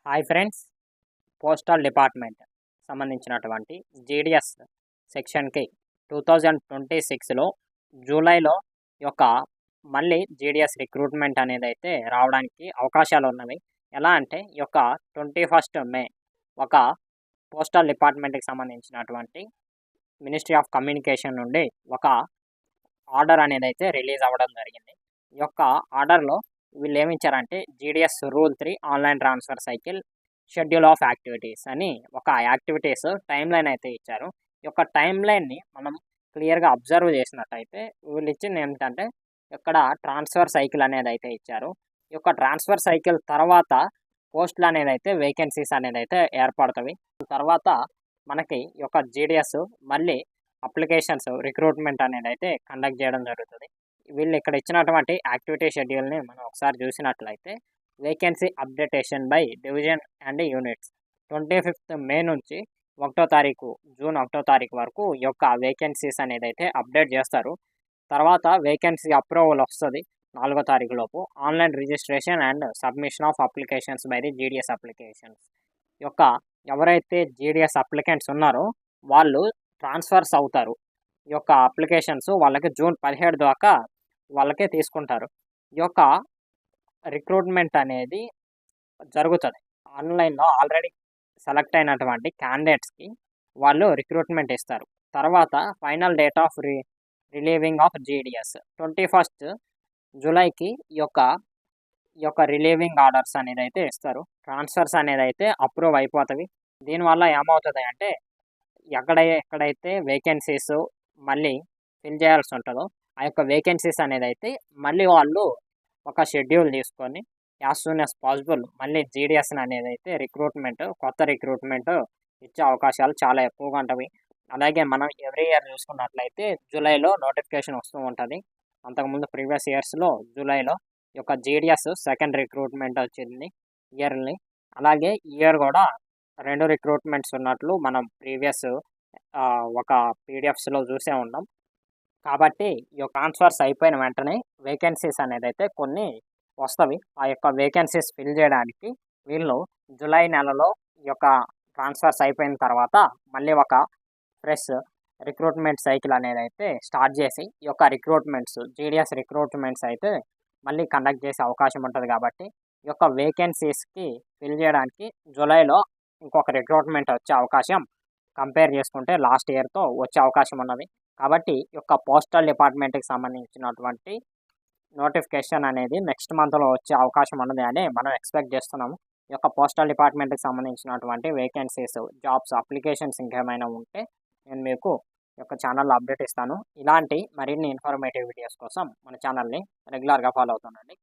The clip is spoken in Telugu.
హాయ్ ఫ్రెండ్స్, పోస్టల్ డిపార్ట్మెంట్ సంబంధించినటువంటి జీడిఎస్ సెక్షన్కి 2026లో జూలైలో యొక్క మళ్ళీ జీడిఎస్ రిక్రూట్మెంట్ అనేది అయితే రావడానికి అవకాశాలు ఉన్నవి. ఎలా అంటే ఈ యొక్క 21 మే ఒక పోస్టల్ డిపార్ట్మెంట్కి సంబంధించినటువంటి మినిస్ట్రీ ఆఫ్ కమ్యూనికేషన్ నుండి ఒక ఆర్డర్ అనేది అయితే రిలీజ్ అవ్వడం జరిగింది. ఈ యొక్క ఆర్డర్లో వీళ్ళు ఏమి ఇచ్చారంటే GDS rule 3 online transfer cycle schedule of activities అని ఒక యాక్టివిటీస్ టైం లైన్ అయితే ఇచ్చారు. ఈ యొక్క టైం లైన్ని మనం క్లియర్గా అబ్జర్వ్ చేసినట్టయితే వీళ్ళు ఇచ్చింది ఏంటంటే ఇక్కడ ట్రాన్స్ఫర్ సైకిల్ అనేది అయితే ఇచ్చారు. ఈ యొక్క ట్రాన్స్ఫర్ సైకిల్ తర్వాత పోస్టులు అనేది అయితే వేకెన్సీస్ అనేది అయితే ఏర్పడతాయి. తర్వాత మనకి ఈ యొక్క జీడిఎస్ మళ్ళీ అప్లికేషన్స్ రిక్రూట్మెంట్ అనేది అయితే కండక్ట్ చేయడం జరుగుతుంది. వీళ్ళు ఇక్కడ ఇచ్చినటువంటి యాక్టివిటీ షెడ్యూల్ని మనం ఒకసారి చూసినట్లయితే vacancy updation by division and units 25 May నుంచి జూన్ 1 తారీఖు వరకు ఈ యొక్క వేకెన్సీస్ అనేది అయితే అప్డేట్ చేస్తారు. తర్వాత వేకెన్సీ అప్రూవల్ వస్తుంది 4 తారీఖు లోపు. Online registration and submission of applications by the GDS applications యొక్క ఎవరైతే జీడిఎస్ అప్లికెంట్స్ ఉన్నారో వాళ్ళు ట్రాన్స్ఫర్స్ అవుతారు. ఈ యొక్క అప్లికేషన్స్ వాళ్ళకి జూన్ 17 దాకా వాళ్ళకే తీసుకుంటారు. ఈ యొక్క రిక్రూట్మెంట్ అనేది జరుగుతుంది. ఆన్లైన్లో ఆల్రెడీ సెలెక్ట్ అయినటువంటి క్యాండిడేట్స్కి వాళ్ళు రిక్రూట్మెంట్ ఇస్తారు. తర్వాత final date of relieving of GDS 21 జూలైకి ఈ యొక్క రిలీవింగ్ ఆర్డర్స్ అనేది అయితే ఇస్తారు. ట్రాన్స్ఫర్స్ అనేది అయితే అప్రూవ్ అయిపోతుంది. దీనివల్ల ఏమవుతుంది అంటే ఎక్కడైతే వేకెన్సీస్ మళ్ళీ ఫిల్ చేయాల్సి ఉంటుందో ఆ యొక్క వేకెన్సీస్ అనేది అయితే మళ్ళీ వాళ్ళు ఒక షెడ్యూల్ తీసుకొని యాజ్ సూన్ యాజ్ పాసిబుల్ మళ్ళీ జీడిఎస్ అనేది అయితే కొత్త రిక్రూట్మెంట్ ఇచ్చే అవకాశాలు చాలా ఎక్కువగా ఉంటుంది. అలాగే మనం ఎవ్రీ ఇయర్ చూసుకున్నట్లయితే జూలైలో నోటిఫికేషన్ వస్తూ ఉంటుంది. అంతకుముందు ప్రీవియస్ ఇయర్స్లో జూలైలో ఈ యొక్క జీడిఎస్ సెకండ్ రిక్రూట్మెంట్ వచ్చింది ఇయర్లీ. అలాగే ఇయర్ కూడా 2 రిక్రూట్మెంట్స్ ఉన్నట్లు మనం ప్రీవియస్ ఒక పీడిఎఫ్స్లో చూసే ఉన్నాం. కాబట్టి ఈ యొక్క ట్రాన్స్ఫర్స్ అయిపోయిన వెంటనే వేకెన్సీస్ అనేది అయితే కొన్ని వస్తవి. ఆ యొక్క వేకెన్సీస్ ఫిల్ చేయడానికి వీళ్ళు జూలై నెలలో ఈ యొక్క ట్రాన్స్ఫర్స్ అయిపోయిన తర్వాత మళ్ళీ ఒక ఫ్రెష్ రిక్రూట్మెంట్ సైకిల్ అనేది అయితే స్టార్ట్ చేసి ఈ యొక్క జీడిఎస్ రిక్రూట్మెంట్స్ అయితే మళ్ళీ కండక్ట్ చేసే అవకాశం ఉంటుంది. కాబట్టి ఈ యొక్క వేకెన్సీస్కి ఫిల్ చేయడానికి జూలైలో ఇంకొక రిక్రూట్మెంట్ వచ్చే అవకాశం కంపేర్ చేసుకుంటే లాస్ట్ ఇయర్తో వచ్చే అవకాశం ఉన్నది. కాబట్టి ఈ యొక్క పోస్టల్ డిపార్ట్మెంట్కి సంబంధించినటువంటి నోటిఫికేషన్ అనేది నెక్స్ట్ మంత్లో వచ్చే అవకాశం ఉన్నది అని మనం ఎక్స్పెక్ట్ చేస్తున్నాము. ఈ యొక్క పోస్టల్ డిపార్ట్మెంట్కి సంబంధించినటువంటి వేకెన్సీస్, జాబ్స్, అప్లికేషన్స్ ఇంకేమైనా ఉంటే నేను మీకు ఈ యొక్క ఛానల్లో అప్డేట్ ఇస్తాను. ఇలాంటి మరిన్ని ఇన్ఫర్మేటివ్ వీడియోస్ కోసం మన ఛానల్ని రెగ్యులర్గా ఫాలో అవుతానండి.